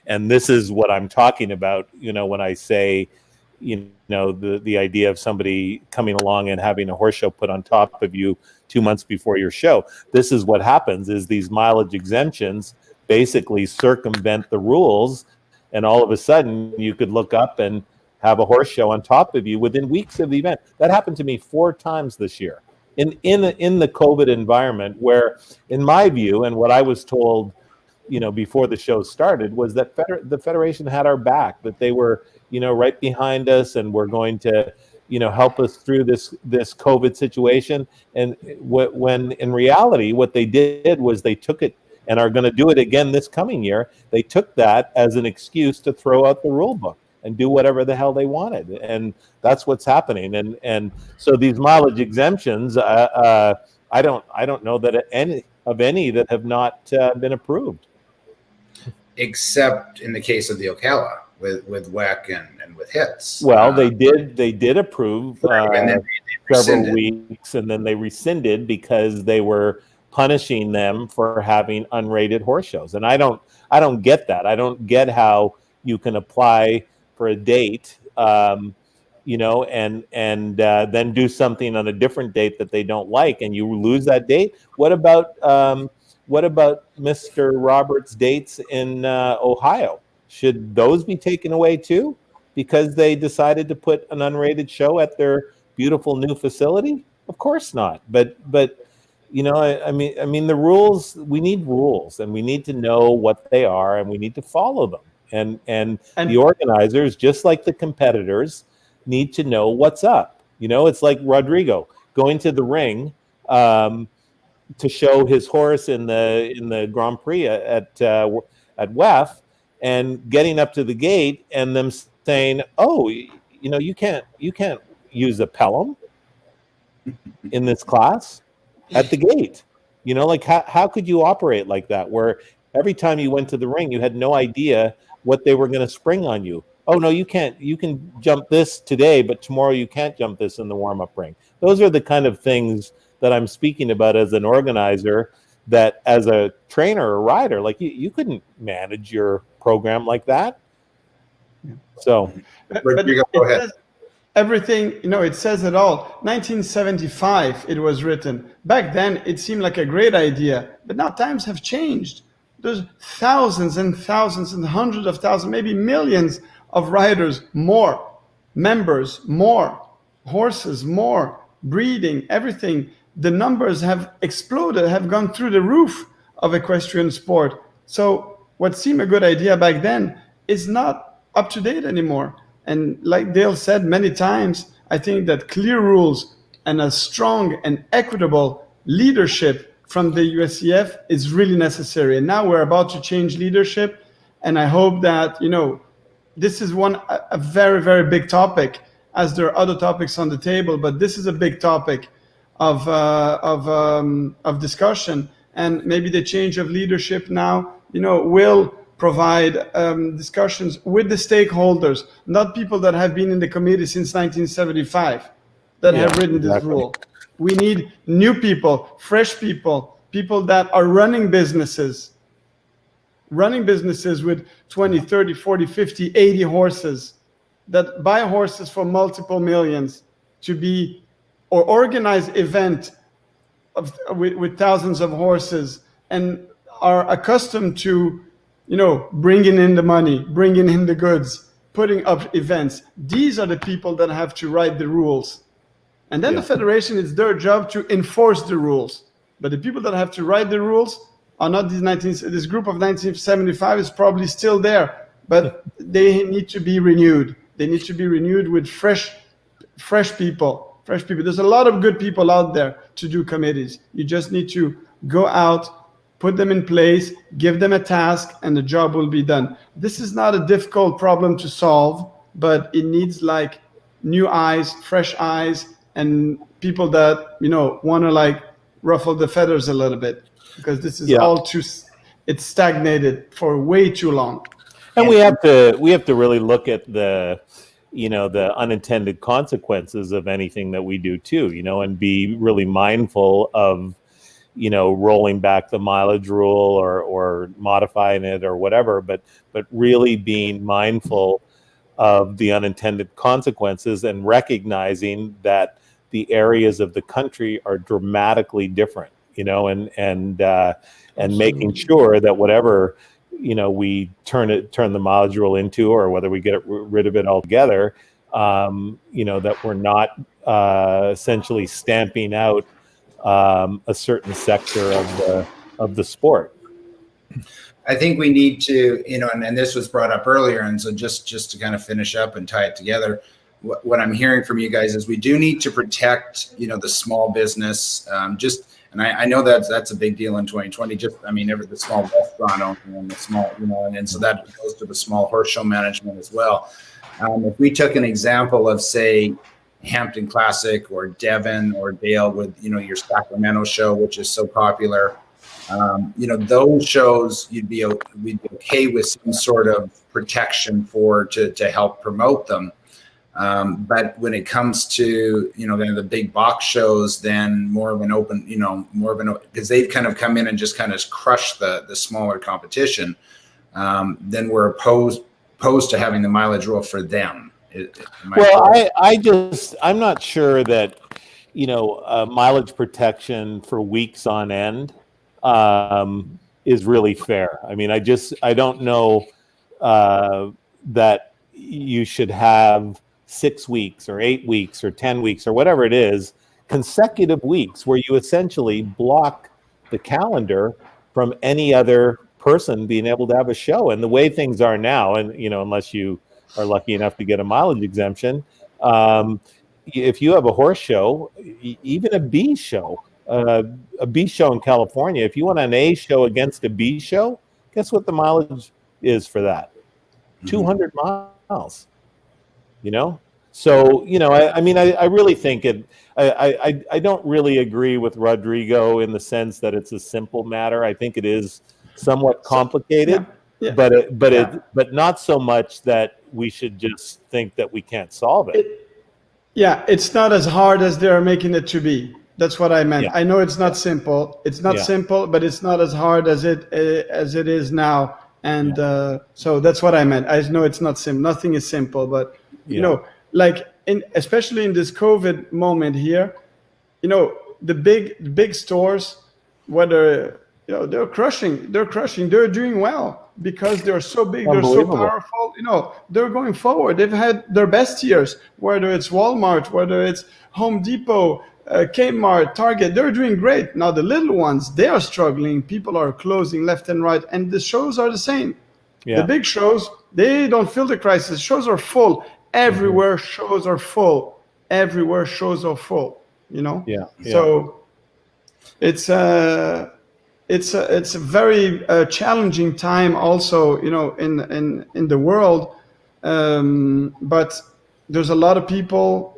And this is what I'm talking about, when I say, the idea of somebody coming along and having a horse show put on top of you 2 months before your show. This is what happens, is these mileage exemptions basically circumvent the rules. And all of a sudden you could look up and have a horse show on top of you within weeks of the event. That happened to me 4 times this year in the COVID environment, where, in my view, and what I was told, before the show started, was that the federation had our back, that they were, right behind us and were going to, help us through this COVID situation. And when in reality, what they did was they took it, and are going to do it again this coming year. They took that as an excuse to throw out the rule book and do whatever the hell they wanted. And that's what's happening. And so these mileage exemptions, I don't know that any that have not been approved. Except in the case of the Ocala with WEC and with HITS. Well, they did approve and then they several weeks, and then they rescinded because they were punishing them for having unrated horse shows. And I don't get that. I don't get how you can apply for a date, and then do something on a different date that they don't like, and you lose that date. What about Mr. Roberts' dates in Ohio? Should those be taken away too, because they decided to put an unrated show at their beautiful new facility? Of course not. But I mean, the rules. We need rules, and we need to know what they are, and we need to follow them. And the organizers, just like the competitors, need to know what's up. It's like Rodrigo going to the ring to show his horse in the Grand Prix at WEF, and getting up to the gate and them saying, "Oh, you can't use a Pelham in this class at the gate." Like how could you operate like that, where every time you went to the ring, you had no idea what they were going to spring on you. Oh no, you can't. You can jump this today, but tomorrow you can't jump this in the warm-up ring. Those are the kind of things that I'm speaking about as an organizer, that as a trainer or rider, like you couldn't manage your program like that. So Rodrigo, go ahead. Everything, it says it all. 1975, it was written. Back then, it seemed like a great idea, but now times have changed. There's thousands and thousands and hundreds of thousands, maybe millions of riders, more members, more horses, more breeding, everything. The numbers have exploded, have gone through the roof of equestrian sport. So what seemed a good idea back then is not up to date anymore. And like Dale said many times, I think that clear rules and a strong and equitable leadership from the USEF is really necessary. And now we're about to change leadership. And I hope that, this is a very, very big topic, as there are other topics on the table, but this is a big topic of discussion. And maybe the change of leadership now, will provide discussions with the stakeholders, not people that have been in the committee since 1975 that have written this rule. We need new people, fresh people, people that are running businesses with 20, 30, 40, 50, 80 horses, that buy horses for multiple millions to be, or organize event with thousands of horses, and are accustomed to bringing in the money, bringing in the goods, putting up events. These are the people that have to write the rules. And then the federation, it's their job to enforce the rules. But the people that have to write the rules are not this group of 1975 is probably still there, but they need to be renewed. They need to be renewed with fresh people. There's a lot of good people out there to do committees. You just need to go out, put them in place, give them a task, and the job will be done. This is not a difficult problem to solve, but it needs like new eyes, fresh eyes, and people that, want to ruffle the feathers a little bit, because this is all it's stagnated for way too long. And we have to really look at the unintended consequences of anything that we do too, and be really mindful of, rolling back the mileage rule or modifying it or whatever, but really being mindful of the unintended consequences and recognizing that the areas of the country are dramatically different, and making sure that whatever, we turn the mileage rule into, or whether we get rid of it altogether, that we're not essentially stamping out a certain sector of the sport. I think we need to, and this was brought up earlier, and so just to kind of finish up and tie it together, what I'm hearing from you guys is we do need to protect, the small business. And I know that's a big deal in 2020. The small restaurant owner and the small, and so that goes to the small horse show management as well. If we took an example of, say, Hampton Classic or Devon or Dale with, your Sacramento show, which is so popular, those shows we'd be okay with some sort of protection to help promote them. But when it comes to, the big box shows, then more of an open, because they've kind of come in and just kind of crushed the smaller competition, then we're opposed to having the mileage rule for them. I'm not sure that, mileage protection for weeks on end is really fair. I don't know that you should have 6 weeks or 8 weeks or 10 weeks or whatever it is, consecutive weeks where you essentially block the calendar from any other person being able to have a show. And the way things are now, and unless you are lucky enough to get a mileage exemption, if you have a horse show, even a B show in California, if you want an A show against a B show, guess what the mileage is for that? 200 miles. you know? So, I mean, I really think I don't really agree with Rodrigo in the sense that it's a simple matter. I think it is somewhat complicated, Yeah. but not so much that we should just think that we can't solve it. Yeah, it's not as hard as they're making it to be. That's what I meant. Yeah. I know it's not simple. It's not simple, but it's not as hard as it is now. And so that's what I meant. I know it's not simple. Nothing is simple, but like especially in this COVID moment here, the big stores, whether they're crushing. They're doing well because they're so big, they're so powerful. They're going forward. They've had their best years, whether it's Walmart, whether it's Home Depot, Kmart, Target. They're doing great. Now the little ones, they are struggling. People are closing left and right, and the shows are the same. The big shows, they don't feel the crisis. Shows are full everywhere. Shows are full everywhere. Shows are full. So it's a very challenging time also, in the world. But there's a lot of people,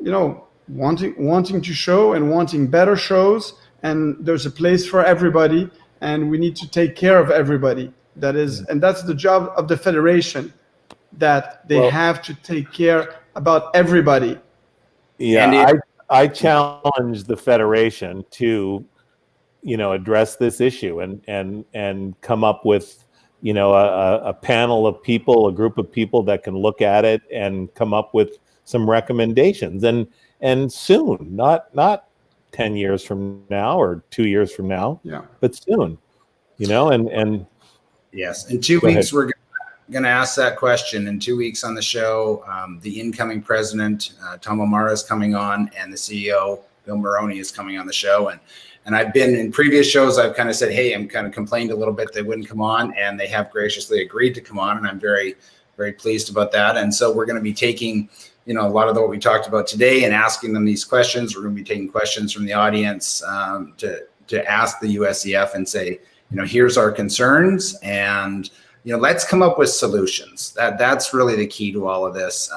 wanting to show and wanting better shows, and there's a place for everybody, and we need to take care of everybody. And that's the job of the federation, that they have to take care about everybody. Yeah, I challenge the federation to address this issue and come up with a panel of people, a group of people that can look at it and come up with some recommendations, and soon, not 10 years from now or 2 years from now, but soon, and yes, in 2 weeks we're going to ask that question. In 2 weeks on the show, the incoming president, Tom O'Mara, is coming on, and the CEO, Bill Maroney, is coming on the show. And I've been in previous shows, I've kind of said, hey, I'm kind of complained a little bit they wouldn't come on, and they have graciously agreed to come on. And I'm very, very pleased about that. And so we're going to be taking, a lot of what we talked about today and asking them these questions. We're going to be taking questions from the audience to ask the USEF and say, here's our concerns, and, let's come up with solutions. That's really the key to all of this.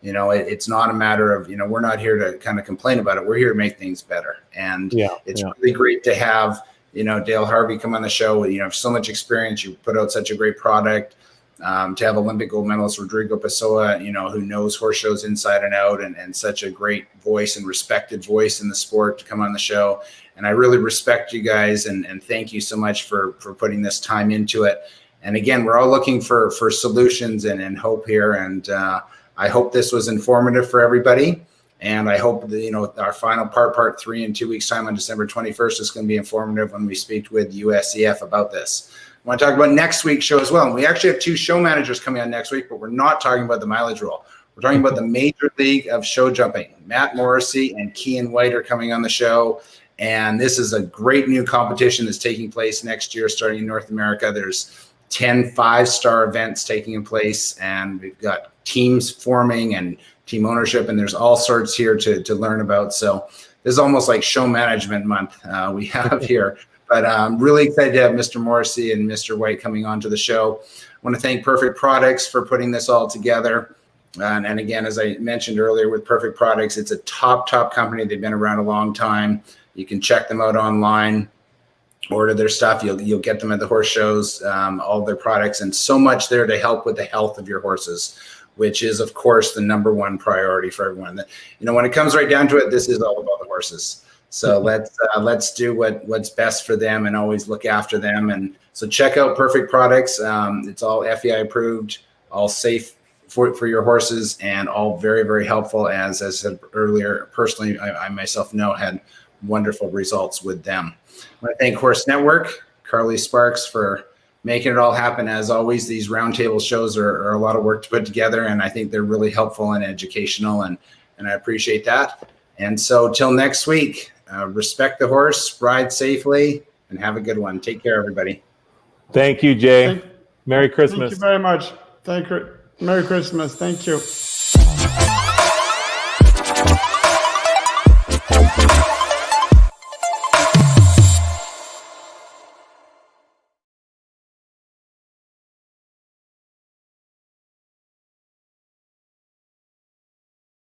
It's not a matter of, we're not here to kind of complain about it. We're here to make things better. And it's really great to have, Dale Harvey come on the show. You have so much experience. You put out such a great product. To have Olympic gold medalist Rodrigo Pessoa, who knows horse shows inside and out, and such a great voice and respected voice in the sport, to come on the show. And I really respect you guys and thank you so much for putting this time into it. And again, we're all looking for solutions and hope here. And I hope this was informative for everybody. And I hope that, our final part 3 in 2 weeks' time on December 21st is going to be informative when we speak with USEF about this. I want to talk about next week's show as well. And we actually have 2 show managers coming on next week, but we're not talking about the mileage rule. We're talking about the Major League of Show Jumping. Matt Morrissey and Kean White are coming on the show. And this is a great new competition that's taking place next year, starting in North America. There's 10 5-star events taking place, and we've got teams forming and team ownership, and there's all sorts here to learn about. So this is almost like show management month we have here. But I'm really excited to have Mr. Morrissey and Mr. White coming on to the show. I want to thank Perfect Products for putting this all together. And again, as I mentioned earlier, with Perfect Products, it's a top company. They've been around a long time. You can check them out online, order their stuff. You'll get them at the horse shows, all their products, and so much there to help with the health of your horses, which is, of course, the number one priority for everyone. When it comes right down to it, this is all about the horses. So let's do what's best for them and always look after them. And so check out Perfect Products. It's all FEI approved, all safe for your horses, and all very, very helpful. As I said earlier, personally, I myself had wonderful results with them. I want to thank Horse Network, Carly Sparks, for making it all happen. As always, these roundtable shows are a lot of work to put together, and I think they're really helpful and educational, and I appreciate that. And so till next week, respect the horse, ride safely, and have a good one. Take care, everybody. Thank you, Jay. Merry Christmas. Thank you very much. Merry Christmas. Thank you.